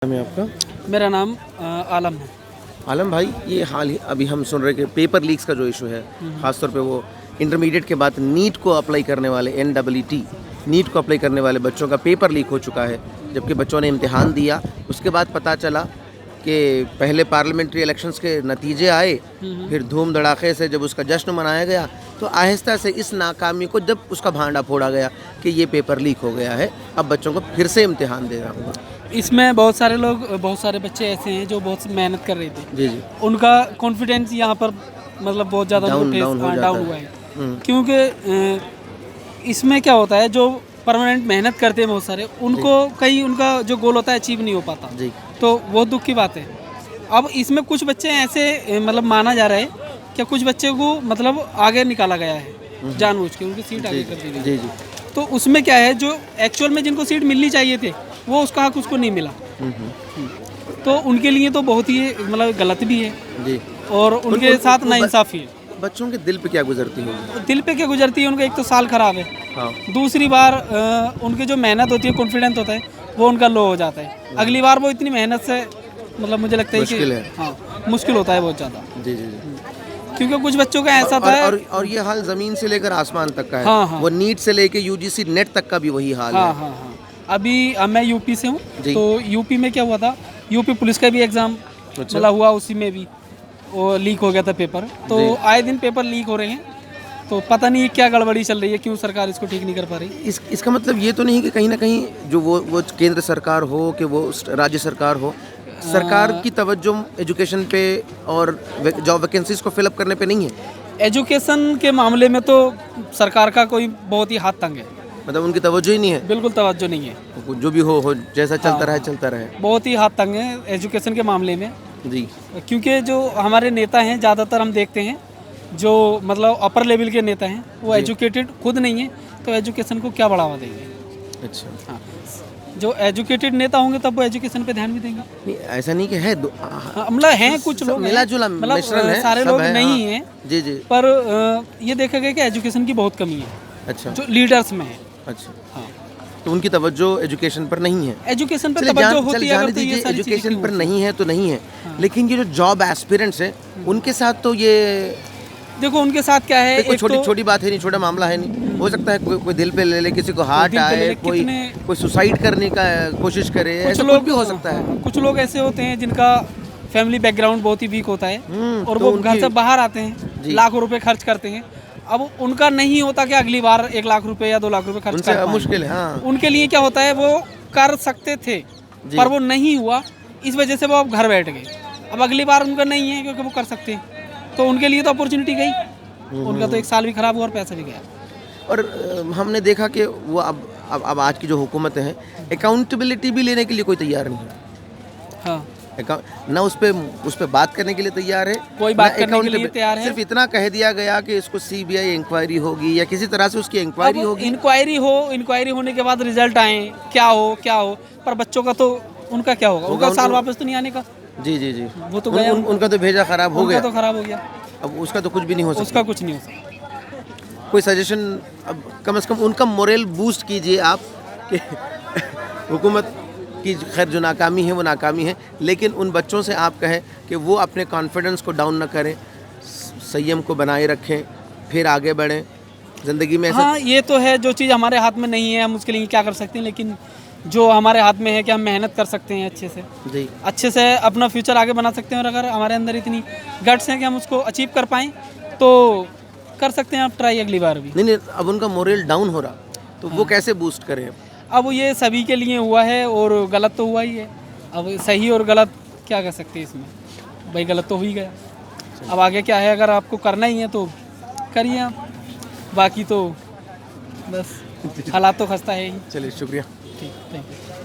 नाम है आपका? मेरा नाम आलम है। आलम भाई, ये हाल ही अभी हम सुन रहे कि पेपर लीक्स का जो इशू है, ख़ासतौर पे वो इंटरमीडिएट के बाद नीट को अप्लाई करने वाले NEET नीट को अप्लाई करने वाले बच्चों का पेपर लीक हो चुका है। जबकि बच्चों ने इम्तिहान दिया, उसके बाद पता चला कि पहले पार्लियामेंट्री इलेक्शंस के नतीजे आए, फिर धूम धड़ाके से जब उसका जश्न मनाया गया तो आहिस्ता से इस नाकामी को जब उसका भांडा फोड़ा गया कि ये पेपर लीक हो गया है, अब बच्चों को फिर से इम्तिहान देना होगा। इसमें बहुत सारे बच्चे ऐसे हैं जो बहुत मेहनत कर रहे थे। जी जी, उनका कॉन्फिडेंस यहाँ पर मतलब बहुत ज़्यादा डाउन हुआ है। क्योंकि इसमें क्या होता है, जो परमानेंट मेहनत करते हैं बहुत सारे, उनको कहीं उनका जो गोल होता है अचीव नहीं हो पाता जी। तो बहुत दुख की बात है। अब इसमें कुछ बच्चे ऐसे मतलब माना जा रहा है कि कुछ बच्चे को मतलब आगे निकाला गया है जानबूझ के, उनकी सीट आगे कर दी गई। जी जी। तो उसमें क्या है, जो एक्चुअल में जिनको सीट मिलनी चाहिए थे वो उसका हक उसको नहीं मिला। तो उनके लिए तो बहुत ही मतलब गलत भी है जी। और उनके साथ नाइंसाफ़ी है। बच्चों के दिल पे क्या गुजरती होगी? दिल पे क्या गुजरती है, उनका एक तो साल खराब है, हाँ। दूसरी बार उनकी जो मेहनत होती है, कॉन्फिडेंस होता है, वो उनका लो हो जाता है। अगली बार वो इतनी मेहनत से मतलब मुझे लगता है मुश्किल कि है। हाँ मुश्किल होता है बहुत ज़्यादा। जी जी जी। क्योंकि कुछ बच्चों का ऐसा था। और ये हाल ज़मीन से लेकर आसमान तक का है। हाँ, हाँ। वो नीट से लेकर UGC नेट तक का भी वही हाल हाँ है। हाँ हाँ। अभी मैं यूपी से हूँ, जी। तो यूपी में क्या हुआ था, यूपी पुलिस का भी एग्ज़ाम अच्छा। मतलब हुआ, उसी में भी वो लीक हो गया था पेपर। तो आए दिन पेपर लीक हो रहे हैं, तो पता नहीं क्या गड़बड़ी चल रही है, क्यों सरकार इसको ठीक नहीं कर पा रही। इसका मतलब ये तो नहीं कि कहीं ना कहीं जो वो केंद्र सरकार हो कि वो राज्य सरकार हो, सरकार की तवज्जो एजुकेशन पे और जॉब वैकेंसीज को फिलअप करने पे नहीं है। एजुकेशन के मामले में तो सरकार का कोई बहुत ही हाथ तंग है, मतलब उनकी तवज्जो ही नहीं है। बिल्कुल तवज्जो नहीं है। जो भी हो जैसा चलता रहे चलता रहे। बहुत ही हाथ तंग है एजुकेशन के मामले में। जी। क्योंकि जो हमारे नेता हैं, ज़्यादातर हम देखते हैं जो मतलब अपर लेवल के नेता हैं, वो एजुकेटेड खुद नहीं है, तो एजुकेशन को क्या बढ़ावा देंगे। अच्छा। हाँ, जो एजुकेटेड नेता होंगे तब वो एजुकेशन पे ध्यान भी देंगे। नहीं, ऐसा नहीं कि है मतलब हैं कुछ लोग, मिला जुला मतलब मिश्रण है, सारे सब लोग है, नहीं हाँ। हैं। जी जी। पर ये देखा गया कि एजुकेशन की बहुत कमी है अच्छा। जो लीडर्स में है। अच्छा। हाँ, तो उनकी तवज्जो एजुकेशन पर नहीं है। एजुकेशन पर चलिए तवज्जो होती है जाने अगर तो ये दीजिए, सारी चीज़ें एजुकेशन क्यों पर होती नहीं है तो नहीं है, लेकिन ये जो जॉब एस्पिरेंट्स हैं उनके साथ तो ये देखो उनके साथ क्या है, कोई एक छोटी तो छोटी बात है नहीं, छोटा मामला है नहीं। हो सकता है कोई दिल पे ले ले, किसी को हार्ट दिल पे ले आए, ले, कोई सुसाइड करने का कोशिश करे, ऐसा कुछ भी हो सकता है। कुछ लोग ऐसे होते हैं जिनका फैमिली बैकग्राउंड बहुत ही वीक होता है और तो वो घर से बाहर आते हैं, जी। लाखों रुपए खर्च करते हैं। अब उनका नहीं होता कि अगली बार 1 लाख रुपए या 2 लाख रुपए खर्च उनसे कर पाएं। मुश्किल है। हाँ। उनके लिए क्या होता है, वो कर सकते थे पर वो नहीं हुआ, इस वजह से वो अब घर बैठ गए। अब अगली बार उनका नहीं है क्योंकि वो कर सकते हैं, तो उनके लिए तो अपॉर्चुनिटी गई, उनका तो 1 साल भी खराब हुआ और पैसा भी गया। और हमने देखा कि वो अब आज की जो हुकूमत है, अकाउंटेबिलिटी भी लेने के लिए कोई तैयार नहीं है। हाँ, ना उस पे बात करने के लिए तैयार है, कोई बात करने के लिए तैयार है। सिर्फ इतना कह दिया गया कि इसको CBI इंक्वायरी होगी या किसी तरह से उसकी इंक्वायरी होगी। इंक्वायरी होने के बाद रिजल्ट आए, क्या हो, पर बच्चों का तो उनका क्या होगा, उनका साल वापस तो नहीं आने का। जी जी जी। वो तो गया, उनका तो भेजा खराब हो गया, तो खराब हो गया, अब उसका तो कुछ भी नहीं हो सकता। उसका कुछ नहीं हो सकता। कोई सजेशन, अब कम से कम उनका मोरल बूस्ट कीजिए आप कि हुकूमत की खैर जो नाकामी है वो नाकामी है, लेकिन उन बच्चों से आप कहें कि वो अपने कॉन्फिडेंस को डाउन न करें, संयम को बनाए रखें, फिर आगे बढ़ें ज़िंदगी में। हाँ, ये तो है, जो चीज़ हमारे हाथ में नहीं है हम उसके लिए क्या कर सकते हैं, लेकिन जो हमारे हाथ में है कि हम मेहनत कर सकते हैं अच्छे से अपना फ्यूचर आगे बना सकते हैं। और अगर हमारे अंदर इतनी गट्स हैं कि हम उसको अचीव कर पाएँ तो कर सकते हैं आप ट्राई अगली बार भी। नहीं, अब उनका मोरल डाउन हो रहा, तो वो कैसे बूस्ट करें? अब ये सभी के लिए हुआ है और गलत तो हुआ ही है। अब सही और गलत क्या कर सकते हैं इसमें, भाई गलत तो हो ही गया। अब आगे क्या है, अगर आपको करना ही है तो करिए आप, बाकी तो बस हालात तो खस्ता है ही। चलिए, शुक्रिया। ठीक, थैंक यू।